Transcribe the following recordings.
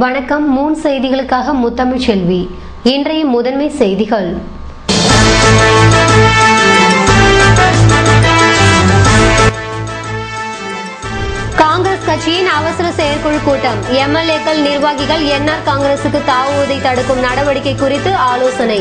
வணக்கம். மூன் செய்திகளுக்காக முத்தமிழ் செல்வி. இன்றைய முதன்மை செய்திகள். காங்கிரஸ் கட்சியின் அவசர செயற்குழு கூட்டம். எம்எல்ஏக்கள், நிர்வாகிகள் என்ஆர் காங்கிரசுக்கு தாவுவதை தடுக்கும் நடவடிக்கை குறித்து ஆலோசனை.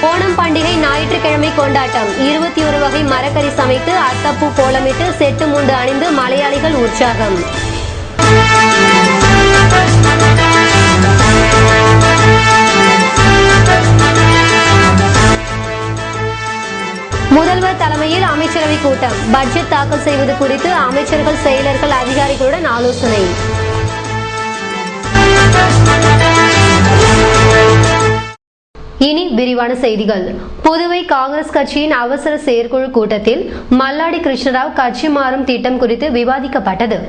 ஓணம் பண்டிகை ஞாயிற்றுக்கிழமை கொண்டாட்டம். 21 வகை மரக்கறி சமைத்து அத்தப்பூ கோலமிட்டு செட்டு முண்டு அணிந்து மலையாளிகள் உற்சாகம். முதல்வர் தலைமையில் அமைச்சரவை கூட்டம். பட்ஜெட் தாக்கல் செய்வது குறித்து அமைச்சர்கள், செயலர்கள், அதிகாரிகளுடன் ஆலோசனை. இனி விரிவான செய்திகள். புதுவை காங்கிரஸ் கட்சியின் அவசர செயற்குழு கூட்டத்தில் மல்லாடி கிருஷ்ணராவ் கட்சி மாறும் திட்டம் குறித்து விவாதிக்கப்பட்டது.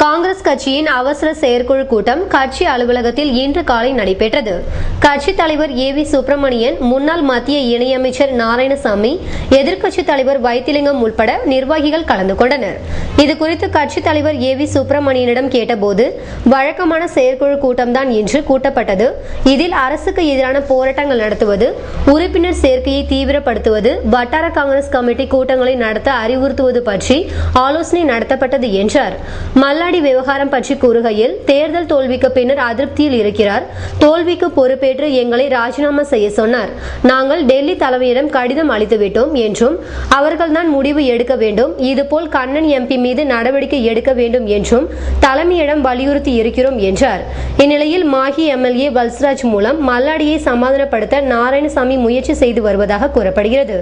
காங்கிரஸ் கட்சியின் அவசர செயற்குழு கூட்டம் கட்சி அலுவலகத்தில் இன்று காலை நடைபெற்றது. கட்சித் தலைவர் ஏ.வி. சுப்பிரமணியன், முன்னாள் மத்திய இணையமைச்சர் நாராயணசாமி, எதிர்க்கட்சித் தலைவர் வைத்திலிங்கம் உட்பட நிர்வாகிகள் கலந்து கொண்டனர். இதுகுறித்து கட்சித் தலைவர் ஏ.வி. சுப்பிரமணியனிடம் கேட்டபோது, வழக்கமான செயற்குழு கூட்டம்தான் என்று கூட்டப்பட்டது. இதில் அரசுக்கு எதிரான போராட்டங்கள் நடத்துவது, உறுப்பினர் சேர்க்கையை தீவிரப்படுத்துவது, வட்டார காங்கிரஸ் கமிட்டி கூட்டங்களை நடத்த அறிவுறுத்துவது பற்றி ஆலோசனை நடத்தப்பட்டது என்றார். மல்லாடி விவகாரம் பற்றி கூறுகையில், தேர்தல் தோல்விக்கு பின்னர் அதிருப்தியில் இருக்கிறார். தோல்விக்கு பொறுப்பேற்று எங்களை ராஜினாமா செய்ய சொன்னார். நாங்கள் டெல்லி தலைமையிடம் கடிதம் அளித்துவிட்டோம் என்றும் அவர்கள்தான் முடிவு எடுக்க வேண்டும். இதுபோல் கண்ணன் எம்பி மீது நடவடிக்கை எடுக்க வேண்டும் என்றும் தலைமையிடம் வலியுறுத்தி இருக்கிறோம் என்றார். இந்நிலையில் மாஹி எம்எல்ஏ வல்சராஜ் மூலம் மல்லாடியை சமாதானப்படுத்த நாராயணசாமி முயற்சி செய்து வருவதாக கூறப்படுகிறது.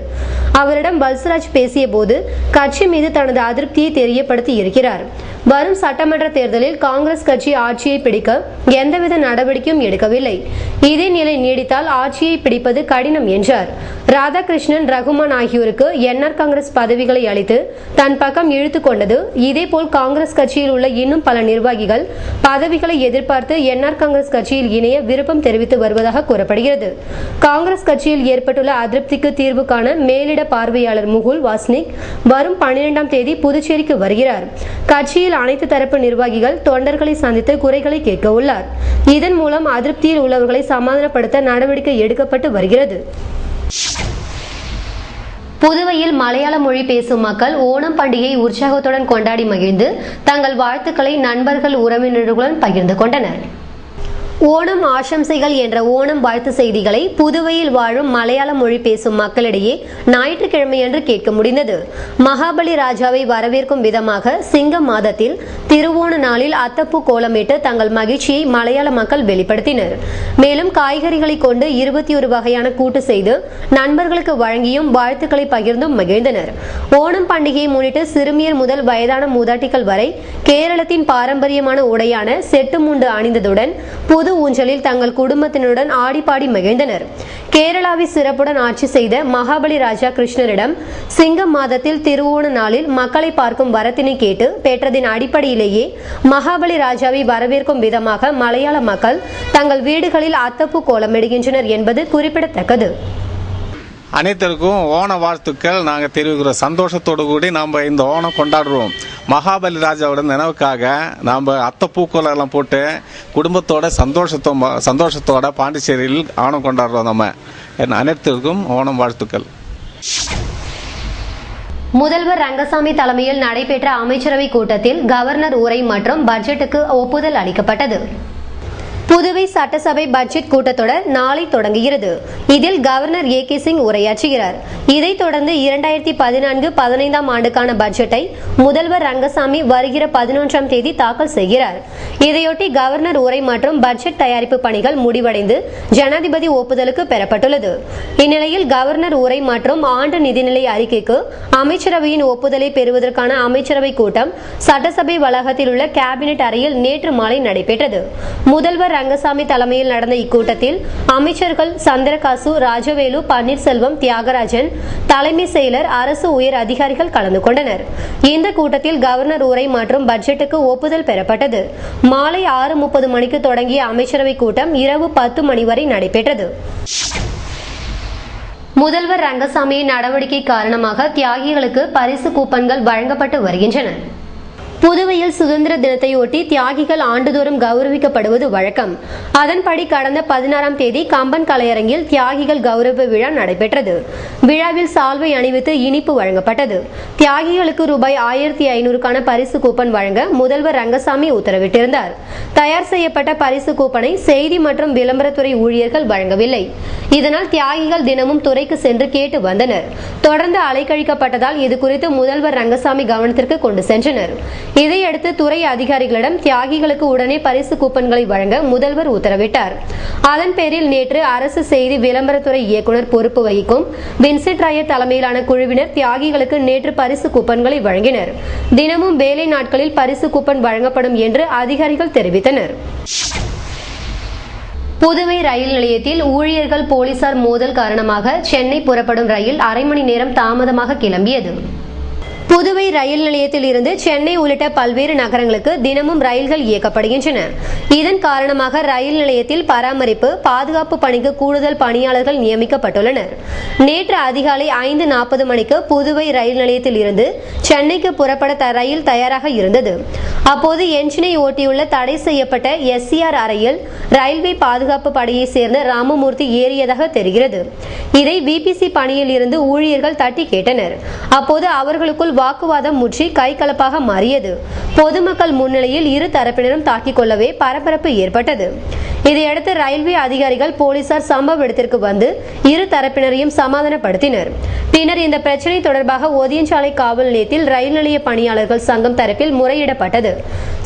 அவரிடம் வல்சராஜ் பேசிய போது கட்சி மீது தனது அதிருப்தியை தெரியப்படுத்தி இருக்கிறார். வரும் சட்டமன்ற தேர்தலில் காங்கிரஸ் கட்சி ஆட்சியை பிடிக்க எந்தவித நடவடிக்கையும் எடுக்கவில்லை. இதே நிலை நீடித்தால் ஆட்சியை பிடிப்பது கடினம் என்றார். ராதாகிருஷ்ணன், ரகுமான் ஆகியோருக்கு என்ஆர் காங்கிரஸ் பதவிகளை அளித்து தன் பக்கம் இழுத்துக் கொண்டது. இதேபோல் காங்கிரஸ் கட்சியில் உள்ள இன்னும் பல நிர்வாகிகள் பதவிகளை எதிர்பார்த்து என்ஆர் காங்கிரஸ் கட்சியில் இணைய விருப்பம் தெரிவித்து வருவதாக கூறப்படுகிறது. காங்கிரஸ் கட்சியில் ஏற்பட்டுள்ள அதிருப்திக்கு தீர்வு காண மேலிட பார்வையாளர் முகுல் வாஸ்னிக் வரும் 12ஆம் தேதி புதுச்சேரிக்கு வருகிறார். கட்சியில் அனைத்து தரப்பு நிர்வாகிகள், தொண்டர்களை சந்தித்து குறைகளை கேட்க உள்ளார். இதன் மூலம் அதிருப்தியில் உள்ளவர்களை சமாதானப்படுத்த நடவடிக்கை எடுக்கப்பட்டு வருகிறது. புதுவையில் மலையாள மொழி பேசும் மக்கள் ஓணம் பண்டிகையை உற்சாகத்துடன் கொண்டாடி மகிழ்ந்து தங்கள் வாழ்த்துக்களை நண்பர்கள், உறவினர்களுடன் பகிர்ந்து கொண்டனர். ஓணம் ஆசம்சைகள் என்ற ஓணம் வாழ்த்து செய்திகளை புதுவையில் வாழும் மலையாள மொழி பேசும் மக்களிடையே ஞாயிற்றுக்கிழமையன்று கேட்க முடிந்தது. மகாபலி ராஜாவை வரவேற்கும் விதமாக சிங்க மாதத்தில் திருவோண நாளில் அத்தப்பூ கோலமிட்டு தங்கள் மகிழ்ச்சியை மலையாள மக்கள் வெளிப்படுத்தினர். மேலும் காய்கறிகளை கொண்டு 21 வகையான கூட்டு செய்து நண்பர்களுக்கு வழங்கியும் வாழ்த்துக்களை பகிர்ந்தும் மகிழ்ந்தனர். ஓணம் பண்டிகையை முன்னிட்டு சிறுமியர் முதல் வயதான மூதாட்டிகள் வரை கேரளத்தின் பாரம்பரியமான உடையான செட்டு முண்டு அணிந்ததுடன் புது ஊஞ்சலில் தங்கள் குடும்பத்தினருடன் ஆடிப்பாடி மகிழ்ந்தனர். கேரளாவை சிறப்புடன் ஆட்சி செய்த மகாபலி ராஜா கிருஷ்ணரிடம் சிங்கம் மாதத்தில் திருவோண நாளில் மக்களை பார்க்கும் வரத்தினை கேட்டு பெற்றதின் அடிப்படையிலேயே மகாபலி ராஜாவை வரவேற்கும் விதமாக மலையாள மக்கள் தங்கள் வீடுகளில் அத்தப்பூ கோலமிடுகின்றனர் என்பது குறிப்பிடத்தக்கது. அனைத்திற்கும் ஓண வாழ்த்துக்கள் நாங்கள் தெரிவிக்கிறோம். சந்தோஷத்தோடு கூடி நாம் இந்த ஓணம் கொண்டாடுறோம். மகாபலி ராஜாவோட நினைவுக்காக நாம் அத்தப்பூக்கள் எல்லாம் போட்டு குடும்பத்தோட சந்தோஷத்தோட பாண்டிச்சேரியில் ஓணம் கொண்டாடுறோம். நம்ம அனைத்திற்கும் ஓணம் வாழ்த்துக்கள். முதல்வர் ரங்கசாமி தலைமையில் நடைபெற்ற அமைச்சரவை கூட்டத்தில் கவர்னர் உரை மற்றும் பட்ஜெட்டுக்கு ஒப்புதல் அளிக்கப்பட்டது. புதுவை சட்டசபை பட்ஜெட் கூட்டத்தொடர் நாளை தொடங்குகிறது. இதில் கவர்னர் ஏ.கே. சிங் உரையாற்றுகிறார். இதைத் தொடர்ந்து 2014-15ஆம் ஆண்டுக்கான பட்ஜெட்டை முதல்வர் ரங்கசாமி வருகிற 11ஆம் தேதி தாக்கல் செய்கிறார். இதையொட்டி கவர்னர் உரை மற்றும் பட்ஜெட் தயாரிப்பு பணிகள் முடிவடைந்து ஜனாதிபதி ஒப்புதலுக்கு பெறப்பட்டுள்ளது. இந்நிலையில் கவர்னர் உரை மற்றும் ஆண்டு நிதிநிலை அறிக்கைக்கு அமைச்சரவையின் ஒப்புதலை பெறுவதற்கான அமைச்சரவை கூட்டம் சட்டசபை வளாகத்தில் உள்ள கேபினெட் அறையில் நேற்று மாலை நடைபெற்றது. முதல்வர் ரங்கசாமி தலைமையில் நடந்த இக்கூட்டத்தில் அமைச்சர்கள் சந்திரகாசு, ராஜவேலு, பன்னீர்செல்வம், தியாகராஜன், தலைமை செயலர், அரசு உயர் அதிகாரிகள் கலந்து கொண்டனர். இந்த கூட்டத்தில் கவர்னர் உரை மற்றும் பட்ஜெட்டுக்கு ஒப்புதல் பெறப்பட்டது. மாலை 6:30 மணிக்கு தொடங்கிய அமைச்சரவை கூட்டம் இரவு 10 மணி வரை நடைபெற்றது. முதல்வர் ரங்கசாமியின் நடவடிக்கை காரணமாக தியாகிகளுக்கு பரிசு கூப்பன்கள் வழங்கப்பட்டு வருகின்றன. புதுவையில் சுதந்திர தினத்தையொட்டி தியாகிகள் ஆண்டுதோறும் கௌரவிக்கப்படுவது வழக்கம். அதன்படி கடந்த 16ஆம் தேதி கம்பன் கலையரங்கில் தியாகிகள் கௌரவ விழா நடைபெற்றது. விழாவில் சால்வை அணிவித்து இனிப்பு வழங்கப்பட்டது. தியாகிகளுக்கு ரூபாய் 1500க்கான பரிசு கூப்பன் வழங்க முதல்வர் ரங்கசாமி உத்தரவிட்டிருந்தார். தயார் செய்யப்பட்ட பரிசு கூப்பனை செய்தி மற்றும் விளம்பரத்துறை ஊழியர்கள் வழங்கவில்லை. இதனால் தியாகிகள் தினமும் துறைக்கு சென்று கேட்டு வந்தனர். தொடர்ந்து அலைக்கழிக்கப்பட்டதால் இதுகுறித்து முதல்வர் ரங்கசாமி கவனத்திற்கு கொண்டு சென்றனர். இதையடுத்து துறை அதிகாரிகளிடம் தியாகிகளுக்கு உடனே பரிசு கூப்பன்களை வழங்க முதல்வர் உத்தரவிட்டார். அதன் பேரில் நேற்று அரசு செய்தி விளம்பரத்துறை இயக்குநர் பொறுப்பு வகிக்கும் வின்சென்ட் ராயர் தலைமையிலான குழுவினர் தியாகிகளுக்கு நேற்று பரிசு கூப்பன்களை வழங்கினர். தினமும் வேலை நாட்களில் பரிசு கூப்பன் வழங்கப்படும் என்று அதிகாரிகள் தெரிவித்தனர். புதுவை ரயில் நிலையத்தில் ஊழியர்கள் போலீசார் மோதல் காரணமாக சென்னை புறப்படும் ரயில் அரை மணி நேரம் தாமதமாக கிளம்பியது. புதுவை ரயில் நிலையத்தில் இருந்து சென்னை உள்ளிட்ட பல்வேறு நகரங்களுக்கு தினமும் ரயில்கள் இயக்கப்படுகின்றன. இதன் காரணமாக ரயில் நிலையத்தில் பராமரிப்பு, பாதுகாப்பு பணிக்கு கூடுதல் பணியாளர்கள் நியமிக்கப்பட்டுள்ளனர். நேற்று அதிகாலை 5:40 மணிக்கு புதுவை ரயில் நிலையத்தில் இருந்து சென்னைக்கு புறப்பட ரயில் தயாராக இருந்தது. அப்போது என்ஜினை ஓட்டியுள்ள தடை செய்யப்பட்ட SCR அறையில் ரயில்வே பாதுகாப்பு படையை சேர்ந்த ராமமூர்த்தி ஏறியதாக தெரிகிறது. இதை VPC பணியில் இருந்து ஊழியர்கள் தட்டி கேட்டனர். அப்போது அவர்களுக்குள் வாக்குவாதம் முற்றி கைகலப்பாக மாறியது. பொதுமக்கள் முன்னிலையில் இரு தரப்பினரும் தாக்கிக் கொள்ளவே பரபரப்பு ஏற்பட்டது. இதையடுத்து ரயில்வே அதிகாரிகள், போலீசார் சம்பவ இடத்திற்கு வந்து இரு தரப்பினரையும் சமாதானப்படுத்தினர். பின்னர் இந்த பிரச்சனை தொடர்பாக ஒதியஞ்சாலை காவல் நிலையத்தில் ரயில் நிலைய பணியாளர்கள் சங்கம் தரப்பில் முறையிடப்பட்டது.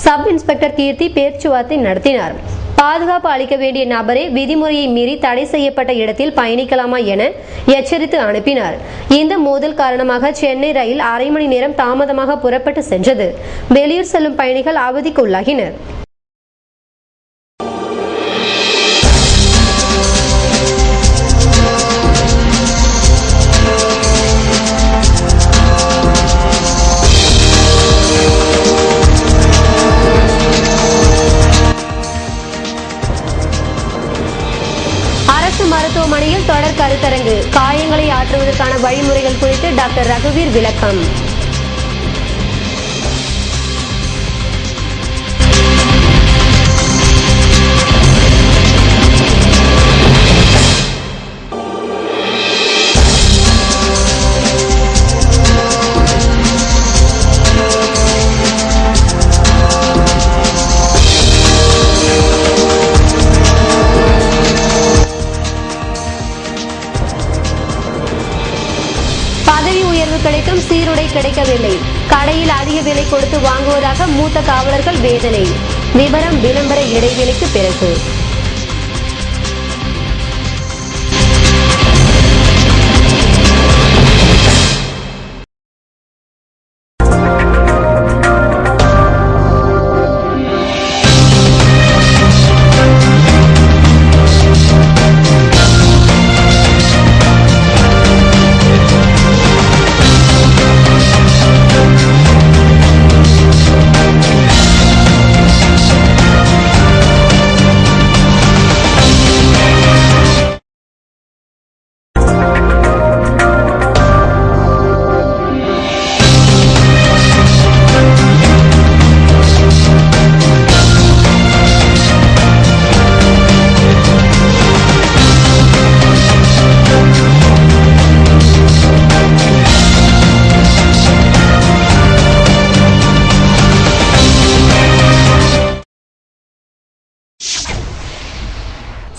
சப் இன்ஸ்பெக்டர் கீர்த்தி பேச்சுவார்த்தை நடத்தினார். பாதுகாப்பு அளிக்க வேண்டிய நபரே விதிமுறையை மீறி தடை செய்யப்பட்ட இடத்தில் பயணிக்கலாமா என எச்சரித்து அனுப்பினார். இந்த மோதல் காரணமாக சென்னை ரயில் அரை மணி நேரம் தாமதமாக புறப்பட்டு சென்றது. வெளியூர் செல்லும் பயணிகள் அவதிக்கு உள்ளாகினர். மருத்துவமனையில் தொடர் கருத்தரங்கு, காயங்களை ஆற்றுவதற்கான வழிமுறைகள் குறித்து டாக்டர் ரகுவீர் விளக்கம். கிடைத்தும் சீருடை கிடைக்கவில்லை. கடையில் அதிக விலை கொடுத்து வாங்குவதாக மூத்த காவலர்கள் வேதனை. விவரம் விளம்பர இடைவெளிக்கு பிறகு.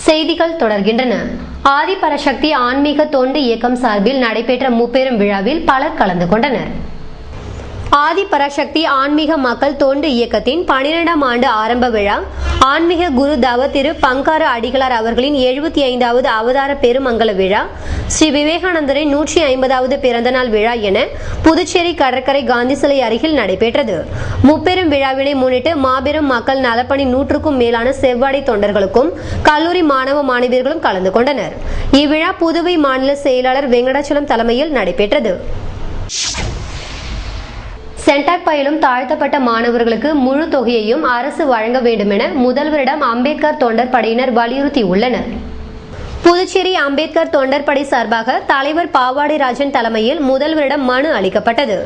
செய்திகள் தொடர்கின்றன. ஆதிபராசக்தி ஆன்மீக தொண்டு இயக்கம் சார்பில் நடைபெற்ற முப்பெரும் விழாவில் பலர் கலந்து கொண்டனர். ஆதிபராசக்தி ஆன்மீக மக்கள் தொண்டு இயக்கத்தின் 12ஆம் ஆண்டு ஆரம்ப விழா ஆன்மீக குரு தவ திரு பங்கார அடிகளார் அவர்களின் 75வது அவதார பெருமங்கல விழா, ஸ்ரீ விவேகானந்தரின் 150வது பிறந்தநாள் விழா என புதுச்சேரி கடற்கரை காந்தி சிலை அருகில் நடைபெற்றது. முப்பெரும் விழாவினை முன்னிட்டு மாபெரும் மக்கள் நலப்பணி 100க்கும் மேலான செவ்வாடை தொண்டர்களுக்கும் கல்லூரி மாணவ மாணவியர்களும் கலந்து கொண்டனர். இவ்விழா புதுவை மாநில செயலாளர் வெங்கடாச்சலம் தலைமையில் நடைபெற்றது. சென்டாக் பயிலும் தாழ்த்தப்பட்ட மாணவர்களுக்கு முழு தொகையையும் அரசு வழங்க வேண்டும் என முதல்வரிடம் அம்பேத்கர் தொண்டர் படையினர் வலியுறுத்தியுள்ளனர். புதுச்சேரி அம்பேத்கர் தொண்டர்படை சார்பாக தலைவர் பாவாடை ராஜன் தலைமையில் முதல்வரிடம் மனு அளிக்கப்பட்டது.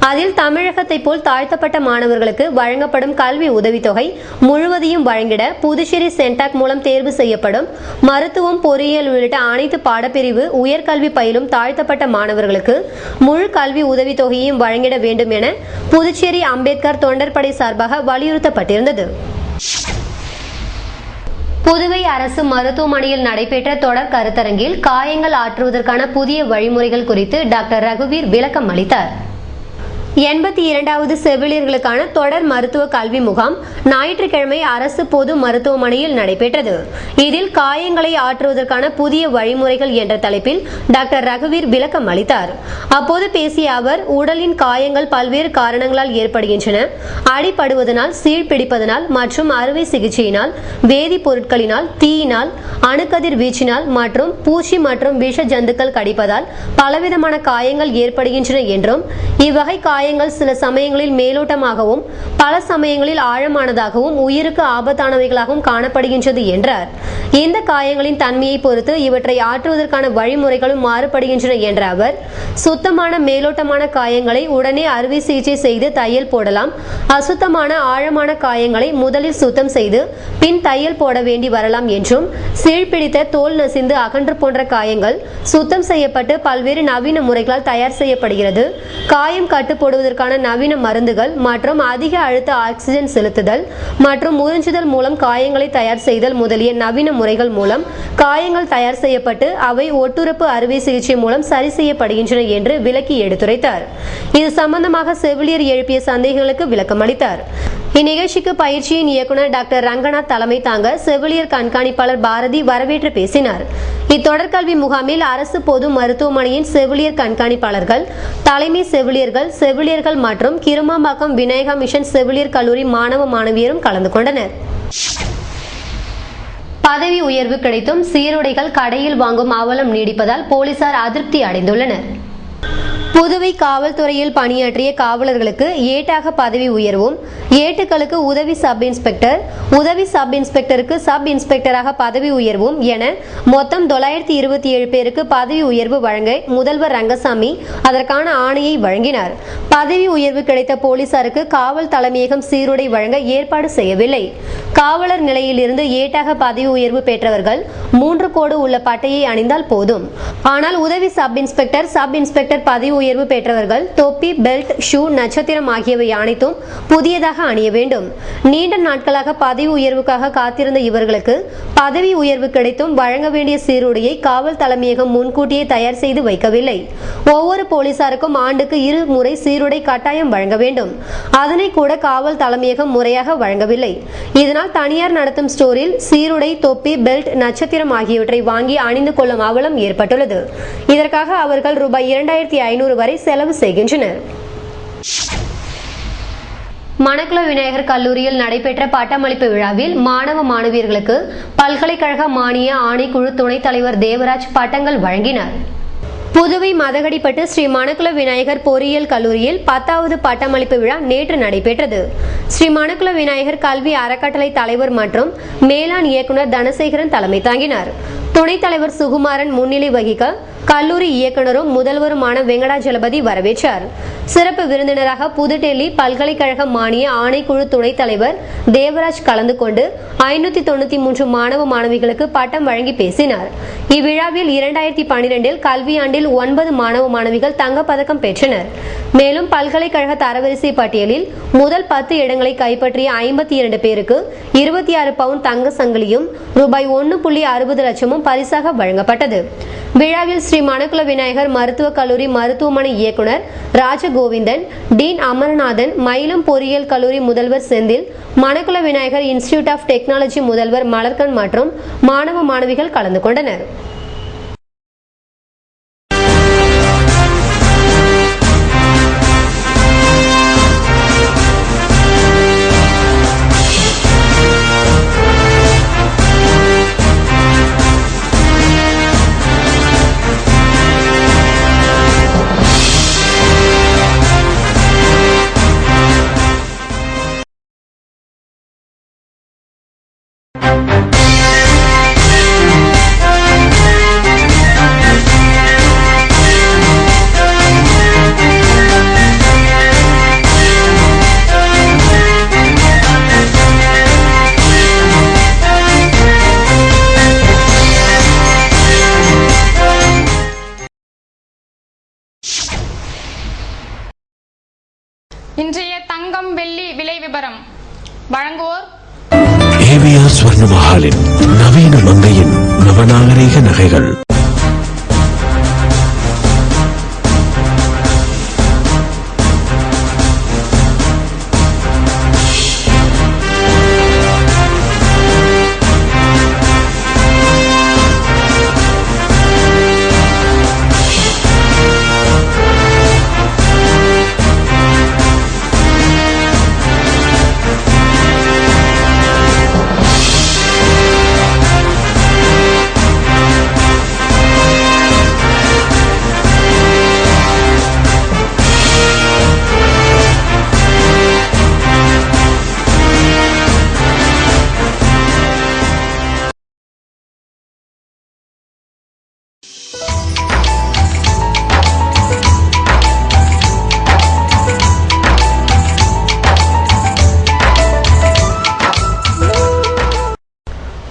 அதில் தமிழகத்தை போல் தாழ்த்தப்பட்ட மாணவர்களுக்கு வழங்கப்படும் கல்வி உதவித்தொகை முழுவதையும் வழங்கிட புதுச்சேரி சென்டாக் மூலம் தேர்வு செய்யப்படும் மருத்துவம், பொறியியல் உள்ளிட்ட அனைத்து பாடப்பிரிவு உயர்கல்வி பயிலும் தாழ்த்தப்பட்ட மாணவர்களுக்கு முழு கல்வி உதவித்தொகையையும் வழங்கிட வேண்டும் என புதுச்சேரி அம்பேத்கர் தொண்டர்படை சார்பாக வலியுறுத்தப்பட்டிருந்தது. புதுவை அரசு மருத்துவமனையில் நடைபெற்ற தொடர் கருத்தரங்கில் காயங்கள் ஆற்றுவதற்கான புதிய வழிமுறைகள் குறித்து டாக்டர் ரகுவீர் விளக்கம் அளித்தார். 82வது செவிலியர்களுக்கான தொடர் மருத்துவ கல்வி முகாம் ஞாயிற்றுக்கிழமை அரசு பொது மருத்துவமனையில் நடைபெற்றது. இதில் காயங்களை ஆற்றுவதற்கான புதிய வழிமுறைகள் என்ற தலைப்பில் டாக்டர் ரகுவீர் விளக்கம் அளித்தார். அப்போது பேசிய அவர், உடலின் காயங்கள் பல்வேறு காரணங்களால் ஏற்படுகின்றன. அடிபடுவதனால், சீழ்பிடிப்பதனால் மற்றும் அறுவை சிகிச்சையினால், வேதிப்பொருட்களினால், தீயினால், அணுக்கதிர் வீச்சினால் மற்றும் பூச்சி மற்றும் விஷ ஜந்துக்கள் கடிப்பதால் பலவிதமான காயங்கள் ஏற்படுகின்றன என்றும், இவ்வகை காயங்கள் சில சமயங்களில் மேலோட்டமாகவும் பல சமயங்களில் ஆழமானதாகவும் உயிருக்கு ஆபத்தானவைகளாகவும் காணப்படுகின்றது என்றார். இந்த காயங்களின் தன்மையை பொறுத்து இவற்றை ஆற்றுவதற்கான வழிமுறைகளும் மாறுபடுகின்றன என்ற அவர், சுத்தமான மேலோட்டமான காயங்களை உடனே அறுவை சிகிச்சை செய்து தையல் போடலாம். அசுத்தமான ஆழமான காயங்களை முதலில் சுத்தம் செய்து பின் தையல் போட வேண்டி வரலாம் என்றும், சீழ்பிடித்த, தோல் நசிந்து அகன்று போன்ற காயங்கள் சுத்தம் செய்யப்பட்டு பல்வேறு நவீன முறைகளால் தயார் செய்யப்படுகிறது. காயம் கட்டுப்போடுவதற்கான நவீன மருந்துகள் மற்றும் அதிக அழுத்த ஆக்சிஜன் செலுத்துதல் மற்றும் உறிஞ்சுதல் மூலம் காயங்களை தயார் செய்தல் முதலிய நவீன முறைகள் மூலம் காயங்கள் தயார் செய்யப்பட்டு அவை ஒட்டுறப்பு அறுவை சிகிச்சை மூலம் சரி செய்யப்படுகின்றன என்று விளக்கி எடுத்துரைத்தார். இது சம்பந்தமாக செவிலியர் எழுப்பிய சந்தேகங்களுக்கு விளக்கம் அளித்தார். இந்நிகழ்ச்சிக்கு பயிற்சியின் இயக்குநர் டாக்டர் ரங்கநாத் தலைமை தாங்க செவிலியர் கண்காணிப்பாளர் பாரதி வரவேற்று பேசினார். இத்தொடர்கல்வி முகாமில் அரசு பொது மருத்துவமனையின் செவிலியர் கண்காணிப்பாளர்கள், தலைமை செவிலியர்கள், செவிலியர்கள் மற்றும் கிருமாம்பாக்கம் விநாயகா மிஷன் செவிலியர் கல்லூரி மாணவ மாணவியரும் கலந்து கொண்டனர். பதவி உயர்வு கிடைத்தும் சீருடைகள் கடையில் வாங்கும் அவலம் நீடிப்பதால் போலீசார் அதிருப்தி அடைந்துள்ளனர். புதுவை காவல்துறையில் பணியாற்றிய காவலர்களுக்கு ஏட்டாக பதவி உயர்வும், ஏட்டுக்களுக்கு உதவி சப் இன்ஸ்பெக்டர், உதவி சப் இன்ஸ்பெக்டருக்கு சப் இன்ஸ்பெக்டராக பதவி உயர்வும் என மொத்தம் 927 பேருக்கு பதவி உயர்வு வழங்க முதல்வர் ரங்கசாமி அதற்கான ஆணையை வழங்கினார். பதவி உயர்வு கிடைத்த போலீசாருக்கு காவல் தலைமையகம் சீருடை வழங்க ஏற்பாடு செய்யவில்லை. காவலர் நிலையிலிருந்து ஏட்டாக பதவி உயர்வு பெற்றவர்கள் 3 கோடு உள்ள பட்டையை அணிந்தால் போதும். ஆனால் உதவி சப் இன்ஸ்பெக்டர் பதவி உயர்வு பெற்றவர்கள் தொப்பி, பெல்ட், ஷூ, நட்சத்திரம் ஆகியவை அனைத்தும் புதியதாக அணிய வேண்டும். நீண்ட நாட்களாக பதவி உயர்வுக்காக காத்திருந்த இவர்களுக்கு பதவி உயர்வு கிடைத்தும் வழங்க வேண்டிய சீருடையை காவல் தலைமையகம் முன்கூட்டியே தயார் செய்து வைக்கவில்லை. ஒவ்வொரு போலீசாருக்கும் ஆண்டுக்கு 2 முறை சீருடை கட்டாயம் வழங்க வேண்டும். அதனை கூட காவல் தலைமையகம் முறையாக வழங்கவில்லை. இதனால் தனியார் நடத்தும் ஸ்டோரில் சீருடை, தொப்பி, பெல்ட், நட்சத்திரம் ஆகியவற்றை வாங்கி அணிந்து கொள்ளும் அவலம் ஏற்பட்டுள்ளது. இதற்காக அவர்கள் ரூபாய் 2500 வரை செலவு செய்கின்றனர். மணக்குள விநாயகர் கல்லூரியில் நடைபெற்ற பட்டமளிப்பு விழாவில் மாணவ மாணவியர்களுக்கு பல்கலைக்கழக மானிய ஆணைக்குழு துணைத் தலைவர் தேவராஜ் பட்டங்கள் வழங்கினார். புதுவை மதகடிப்பட்டு ஸ்ரீ மணக்குள விநாயகர் பொறியியல் கல்லூரியில் 10வது பட்டமளிப்பு விழா நேற்று நடைபெற்றது. ஸ்ரீ மணக்குள விநாயகர் கல்வி அறக்கட்டளை தலைவர் மற்றும் மேலாண் இயக்குநர் தனசேகரன் தலைமை தாங்கினார். துணைத் தலைவர் சுகுமாரன் முன்னிலை வகிக்க கல்லூரி இயக்குநரும் முதல்வருமான வெங்கடாஜலபதி வரவேற்றார். சிறப்பு விருந்தினராக புதுடெல்லி பல்கலைக்கழக மானிய ஆணைக்குழு துணைத் தலைவர் தேவராஜ் கலந்து கொண்டு 593 மாணவ மாணவிகளுக்கு பட்டம் வழங்கி பேசினார். இவ்விழாவில் 2012 கல்வியாண்டில் 9 மாணவ மாணவிகள் தங்கப்பதக்கம் பெற்றனர். மேலும் பல்கலைக்கழக தரவரிசை பட்டியலில் முதல் 10 இடங்களை கைப்பற்றிய 52 பேருக்கு 26 பவுன் தங்க சங்கிலியும் ரூபாய் 1.60 லட்சமும் பரிசாக வழங்கப்பட்டது. விழாவில் ஸ்ரீ மணக்குள விநாயகர் மருத்துவக் கல்லூரி மருத்துவமனை இயக்குனர் ராஜகோவிந்தன், டீன் அமரநாதன், மயிலம் பொறியியல் கல்லூரி முதல்வர் Senthil, Manakula Vinayagar institute of technology முதல்வர் மலர்கன் மற்றும் மாணவ மாணவிகள் கலந்து கொண்டனர். இன்றைய தங்கம் வெள்ளி விலை விபரம் வழங்குவோர் ஏவிஆர் ஸ்வர்ண மஹாலின் நவீன மங்கையின் நவநாகரீக நகைகள்.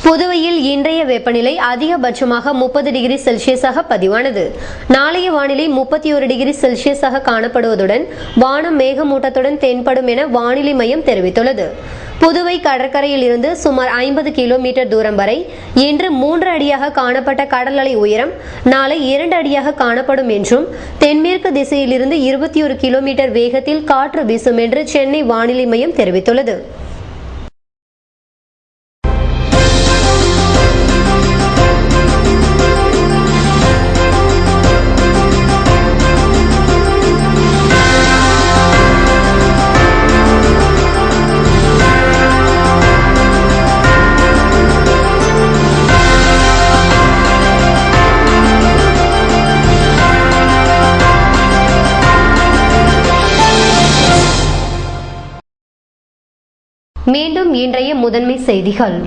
புதுவையில் இன்றைய வெப்பநிலை அதிகபட்சமாக 30 டிகிரி செல்சியஸாக பதிவானது. நாளைய வானிலை 31 டிகிரி செல்சியஸாக காணப்படுவதுடன் வானம் மேகமூட்டத்துடன் தென்படும் என வானிலை மையம் தெரிவித்துள்ளது. புதுவை கடற்கரையில் இருந்து சுமார் 50 கிலோமீட்டர் தூரம் வரை இன்று 3 அடியாக காணப்பட்ட கடல் அலை உயரம் நாளை 2 அடியாக காணப்படும் என்றும், தென்மேற்கு திசையிலிருந்து 21 கிலோமீட்டர் வேகத்தில் காற்று வீசும் என்று சென்னை வானிலை மையம் தெரிவித்துள்ளது. மீண்டும் இன்றைய முதன்மை செய்திகள்.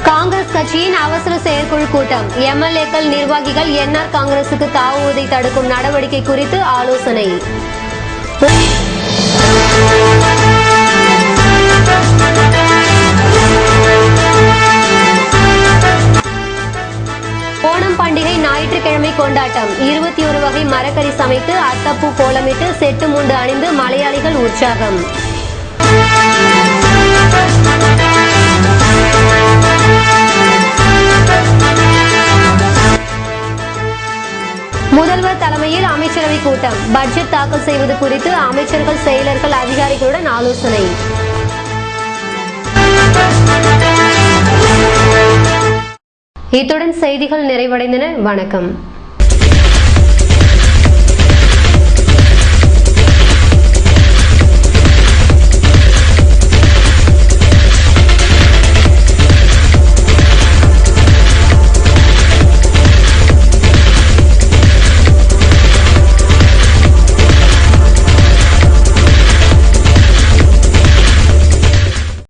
காங்கிரஸ் கட்சியின் அவசர செயற்குழு கூட்டம். எம்எல்ஏக்கள் நிர்வாகிகள் என்ஆர் காங்கிரசுக்கு தாவுவதை தடுக்கும் நடவடிக்கை குறித்து ஆலோசனை. ஓணம் பண்டிகை ஞாயிற்றுக்கிழமை கொண்டாட்டம். 21 வகை மரக்கறி சமைத்து அத்தப்பூ கோலமிட்டு செட்டு முண்டு அணிந்து மலையாளிகள் உற்சாகம். முதல்வர் தலைமையில் அமைச்சரவை கூட்டம். பட்ஜெட் தாக்கல் செய்வது குறித்து அமைச்சர்கள், செயலர்கள், அதிகாரிகளுடன் ஆலோசனை. இத்துடன் செய்திகள் நிறைவடைந்தன. வணக்கம்.